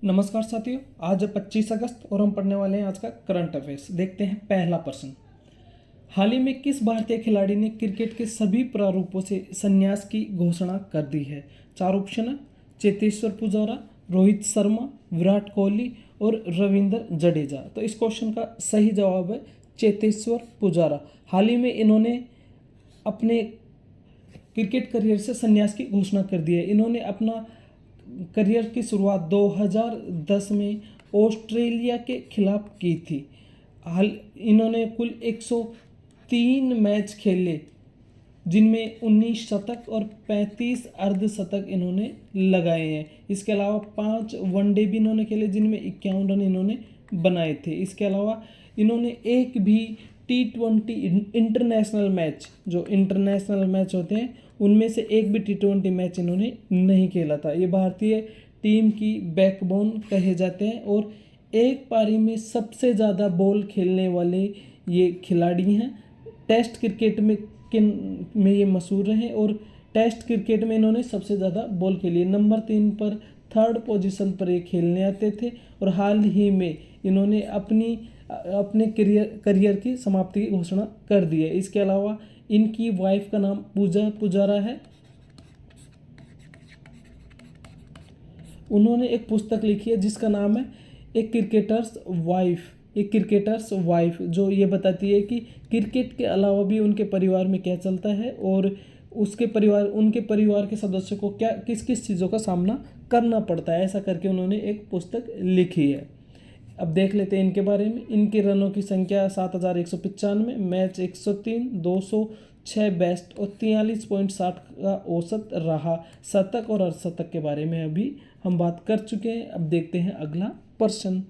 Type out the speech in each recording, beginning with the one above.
नमस्कार साथियों, आज 25 अगस्त और हम पढ़ने वाले हैं आज का करंट अफेयर्स। देखते हैं पहला प्रश्न। हाल ही में किस भारतीय खिलाड़ी ने क्रिकेट के सभी प्रारूपों से संन्यास की घोषणा कर दी है? चार ऑप्शन है। चेतेश्वर पुजारा, रोहित शर्मा, विराट कोहली और रविंद्र जडेजा। तो इस क्वेश्चन का सही जवाब है चेतेश्वर पुजारा। हाल ही में इन्होंने अपने क्रिकेट करियर से संन्यास की घोषणा कर दी है। इन्होंने अपना करियर की शुरुआत 2010 में ऑस्ट्रेलिया के खिलाफ की थी। हाल इन्होंने कुल 103 मैच खेले, जिनमें 19 शतक और 35 अर्धशतक इन्होंने लगाए हैं। इसके अलावा 5 वनडे भी इन्होंने खेले, जिनमें 51 रन इन्होंने बनाए थे। इसके अलावा इन्होंने एक भी T20 इंटरनेशनल मैच, जो इंटरनेशनल मैच होते हैं उनमें से एक भी T20 मैच इन्होंने नहीं खेला था। ये भारतीय टीम की बैकबोन कहे जाते हैं और एक पारी में सबसे ज़्यादा बॉल खेलने वाले ये खिलाड़ी हैं। टेस्ट क्रिकेट में ये मशहूर रहे और टेस्ट क्रिकेट में इन्होंने सबसे ज़्यादा बॉल खेली। नंबर 3 पर, थर्ड पोजीशन पर ये खेलने आते थे और हाल ही में इन्होंने अपने करियर की समाप्ति की घोषणा कर दी है। इसके अलावा इनकी वाइफ का नाम पूजा पुजारा है। उन्होंने एक पुस्तक लिखी है जिसका नाम है एक क्रिकेटर्स वाइफ, जो ये बताती है कि क्रिकेट के अलावा भी उनके परिवार में क्या चलता है और उनके परिवार के सदस्यों को क्या किस किस चीज़ों का सामना करना पड़ता है। ऐसा करके उन्होंने एक पुस्तक लिखी है। अब देख लेते हैं इनके बारे में। इनके रनों की संख्या 7195, मैच 103, 206 बेस्ट और 43.60 का औसत रहा। शतक और अर्धशतक के बारे में अभी हम बात कर चुके हैं। अब देखते हैं अगला प्रश्न।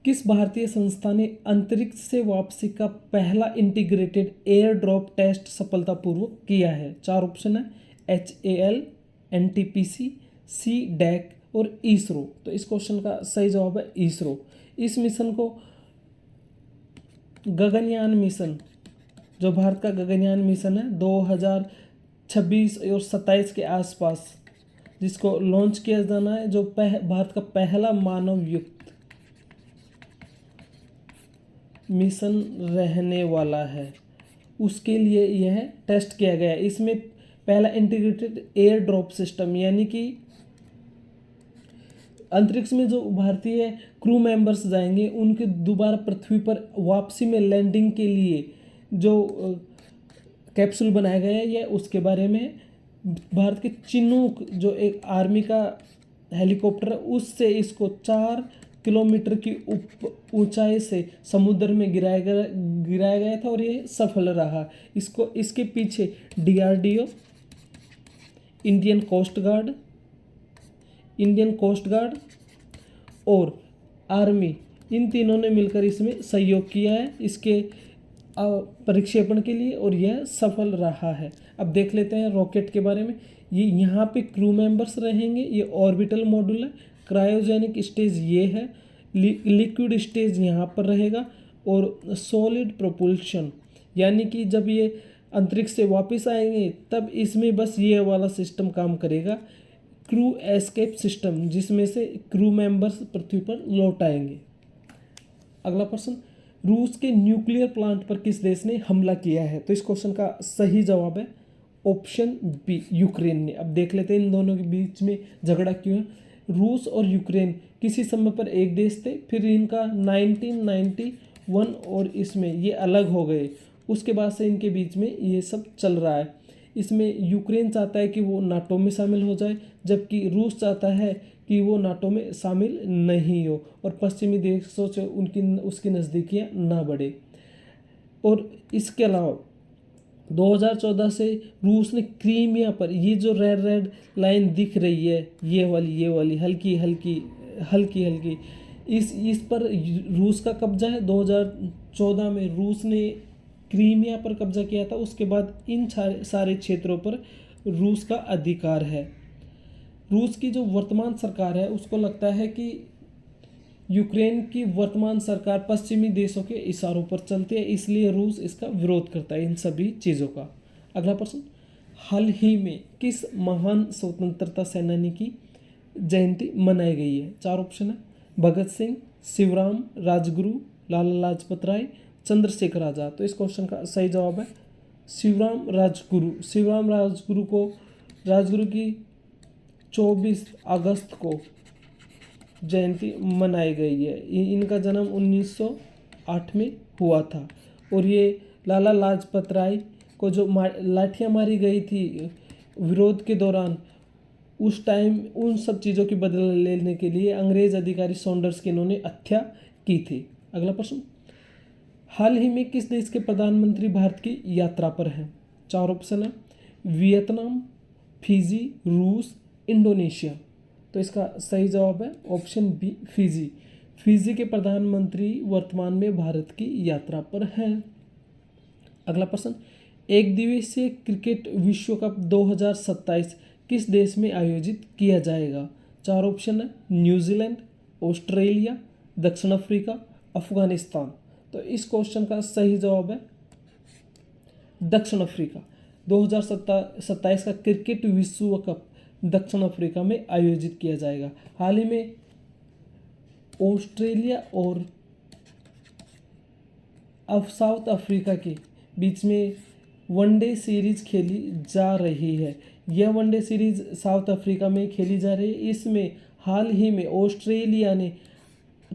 किस भारतीय संस्था ने अंतरिक्ष से वापसी का पहला इंटीग्रेटेड एयर ड्रॉप टेस्ट सफलतापूर्वक किया है? चार ऑप्शन है। HAL, NTPC, CDAC और इसरो। तो इस क्वेश्चन का सही जवाब है इसरो। इस मिशन को गगनयान मिशन, जो भारत का गगनयान मिशन है 2026 और 27 के आसपास, जिसको लॉन्च किया जाना है, जो भारत का पहला मानव युक्त मिशन रहने वाला है, उसके लिए यह टेस्ट किया गया है। इसमें पहला इंटीग्रेटेड एयर ड्रॉप सिस्टम, यानी कि अंतरिक्ष में जो भारतीय क्रू मेंबर्स जाएंगे उनके दोबारा पृथ्वी पर वापसी में लैंडिंग के लिए जो कैप्सूल बनाया गया है, यह उसके बारे में भारत के चिनूक, जो एक आर्मी का हेलीकॉप्टर है, उससे इसको 4 किलोमीटर की ऊंचाई से समुद्र में गिराया गया था और ये सफल रहा। इसके पीछे DRDO, इंडियन कोस्ट गार्ड और आर्मी, इन तीनों ने मिलकर इसमें सहयोग किया है इसके प्रक्षेपण के लिए और यह सफल रहा है। अब देख लेते हैं रॉकेट के बारे में। ये यहाँ पे क्रू मेंबर्स रहेंगे। ये ऑर्बिटल मॉड्यूल है। क्रायोजेनिक स्टेज ये है, लिक्विड स्टेज यहाँ पर रहेगा और सॉलिड प्रोपल्शन, यानी कि जब ये अंतरिक्ष से वापस आएंगे तब इसमें बस ये वाला सिस्टम काम करेगा, क्रू एस्केप सिस्टम, जिसमें से क्रू मेंबर्स पृथ्वी पर लौट आएंगे। अगला प्रश्न। रूस के न्यूक्लियर प्लांट पर किस देश ने हमला किया है? तो इस क्वेश्चन का सही जवाब है ऑप्शन बी, यूक्रेन ने। अब देख लेते हैं इन दोनों के बीच में झगड़ा क्यों है। रूस और यूक्रेन किसी समय पर एक देश थे, फिर इनका 1991 और इसमें ये अलग हो गए। उसके बाद से इनके बीच में ये सब चल रहा है। इसमें यूक्रेन चाहता है कि वो नाटो में शामिल हो जाए, जबकि रूस चाहता है कि वो नाटो में शामिल नहीं हो और पश्चिमी देशों से उसकी नज़दीकियाँ ना बढ़े। और इसके अलावा 2014 से रूस ने क्रीमिया पर, ये जो रेड लाइन दिख रही है, ये वाली हल्की इस पर रूस का कब्जा है। 2014 में रूस ने क्रीमिया पर कब्जा किया था। उसके बाद इन सारे क्षेत्रों पर रूस का अधिकार है। रूस की जो वर्तमान सरकार है उसको लगता है कि यूक्रेन की वर्तमान सरकार पश्चिमी देशों के इशारों पर चलती है, इसलिए रूस इसका विरोध करता है इन सभी चीज़ों का। अगला प्रश्न। हाल ही में किस महान स्वतंत्रता सेनानी की जयंती मनाई गई है? 4 ऑप्शन है। भगत सिंह, शिवराम, राजगुरु, लाला लाजपत राय, चंद्रशेखर आजाद। तो इस क्वेश्चन का सही जवाब है शिवराम राजगुरु। शिवराम राजगुरु की 24 अगस्त को जयंती मनाई गई है। इनका जन्म 1908 में हुआ था। और ये लाला लाजपत राय को जो लाठियाँ मारी गई थी विरोध के दौरान, उस टाइम उन सब चीज़ों की बदला लेने के लिए अंग्रेज अधिकारी सॉन्डर्स की इन्होंने हत्या की थी। अगला प्रश्न, हाल ही में किस देश के प्रधानमंत्री भारत की यात्रा पर हैं? 4 ऑप्शन है। वियतनाम, फिजी, रूस, इंडोनेशिया। तो इसका सही जवाब है ऑप्शन बी, फिजी। फिजी के प्रधानमंत्री वर्तमान में भारत की यात्रा पर हैं। अगला प्रश्न, एक दिवसीय क्रिकेट विश्व कप 2027 किस देश में आयोजित किया जाएगा? 4 ऑप्शन है। न्यूजीलैंड, ऑस्ट्रेलिया, दक्षिण अफ्रीका, अफगानिस्तान। तो इस क्वेश्चन का सही जवाब है दक्षिण अफ्रीका। 2027 का क्रिकेट विश्व कप दक्षिण अफ्रीका में आयोजित किया जाएगा। हाल ही में ऑस्ट्रेलिया और साउथ अफ्रीका के बीच में वनडे सीरीज खेली जा रही है। यह वनडे सीरीज साउथ अफ्रीका में खेली जा रही है। इसमें हाल ही में ऑस्ट्रेलिया ने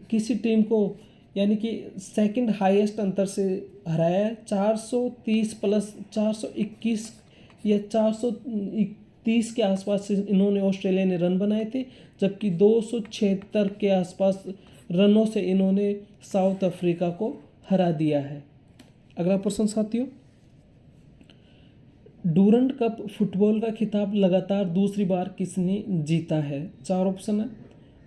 किसी टीम को यानी कि सेकंड हाईएस्ट अंतर से हराया है। 430 प्लस 421 या 430 के आसपास से इन्होंने ऑस्ट्रेलिया ने रन बनाए थे, जबकि 276 के आसपास रनों से इन्होंने साउथ अफ्रीका को हरा दिया है। अगला प्रश्न साथियों, डूरंड कप फुटबॉल का खिताब लगातार दूसरी बार किसने जीता है? 4 ऑप्शन है।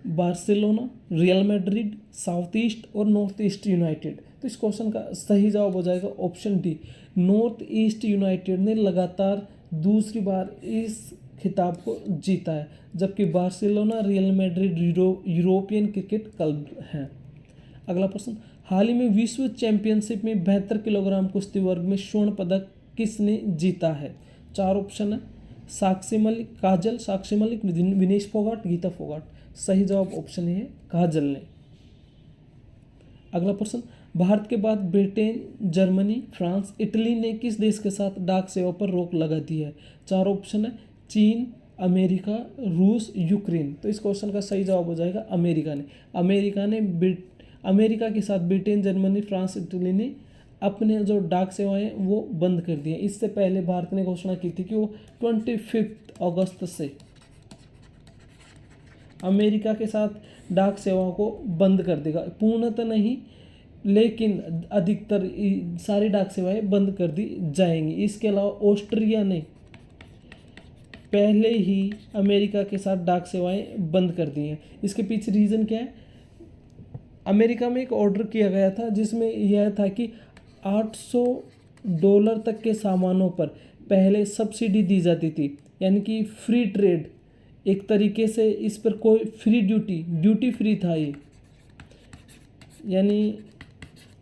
Barcelona, real Madrid, south east और नॉर्थ ईस्ट यूनाइटेड। तो इस क्वेश्चन का सही जवाब हो जाएगा option D, north east United ने लगातार दूसरी बार इस खिताब को जीता है, जबकि Barcelona, real Madrid European cricket club हैं। अगला प्रश्न, हाल ही में विश्व चैंपियनशिप में 72 किलोग्राम कुश्ती वर्ग में स्वर्ण पदक किसने जीता है? 4 ऑप्शन है। साक्षी मलिक, काजल, साक्षी मलिक, विनेश फोगाट, गीता फोगाट। सही जवाब ऑप्शन है काजल ने। अगला प्रश्न, भारत के बाद ब्रिटेन, जर्मनी, फ्रांस, इटली ने किस देश के साथ डाक सेवा पर रोक लगा दी है? 4 ऑप्शन है। चीन, अमेरिका, रूस, यूक्रेन। तो इस क्वेश्चन का सही जवाब हो जाएगा अमेरिका ने। अमेरिका के साथ ब्रिटेन, जर्मनी, फ्रांस, इटली ने अपने जो डाक सेवाएं वो बंद कर दी हैं। इससे पहले भारत ने घोषणा की थी कि वो 25 अगस्त से अमेरिका के साथ डाक सेवाओं को बंद कर देगा। पूर्णतः नहीं, लेकिन अधिकतर सारी डाक सेवाएं बंद कर दी जाएंगी। इसके अलावा ऑस्ट्रिया ने पहले ही अमेरिका के साथ डाक सेवाएं बंद कर दी हैं। इसके पीछे रीज़न क्या है? अमेरिका में एक ऑर्डर किया गया था जिसमें यह था कि $800 तक के सामानों पर पहले सब्सिडी दी जाती थी, यानी कि फ्री ट्रेड एक तरीके से। इस पर कोई फ्री ड्यूटी फ्री था ये, यानी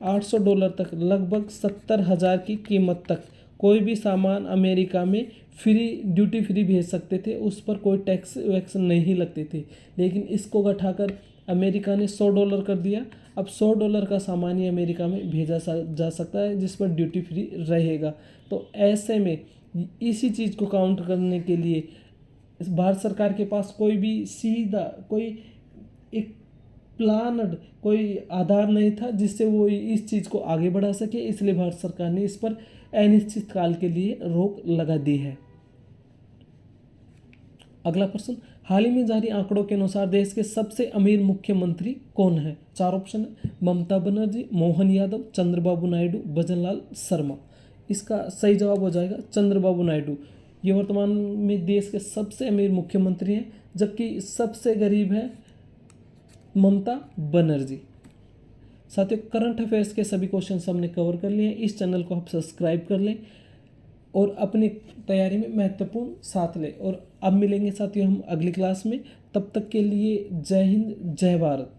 $800 तक, लगभग 70,000 की कीमत तक कोई भी सामान अमेरिका में ड्यूटी फ्री भेज सकते थे, उस पर कोई टैक्स वैक्स नहीं लगते थे। लेकिन इसको घटाकर अमेरिका ने $100 कर दिया। अब $100 का सामान ही अमेरिका में भेजा जा सकता है जिस पर ड्यूटी फ्री रहेगा। तो ऐसे में इसी चीज़ को काउंटर करने के लिए भारत सरकार के पास कोई भी सीधा कोई एक प्लानड कोई आधार नहीं था जिससे वो इस चीज़ को आगे बढ़ा सके, इसलिए भारत सरकार ने इस पर अनिश्चित काल के लिए रोक लगा दी है। अगला प्रश्न, हाल ही में जारी आंकड़ों के अनुसार देश के सबसे अमीर मुख्यमंत्री कौन है? 4 ऑप्शन है। ममता बनर्जी, मोहन यादव, चंद्रबाबू नायडू, भजनलाल शर्मा। इसका सही जवाब हो जाएगा चंद्रबाबू नायडू। ये वर्तमान में देश के सबसे अमीर मुख्यमंत्री हैं, जबकि सबसे गरीब है ममता बनर्जी। साथियों, करंट अफेयर्स के सभी क्वेश्चन हमने कवर कर लिए हैं। इस चैनल को आप सब्सक्राइब कर लें और अपनी तैयारी में महत्वपूर्ण साथ लें। और अब मिलेंगे साथियों हम अगली क्लास में। तब तक के लिए जय हिंद, जय भारत।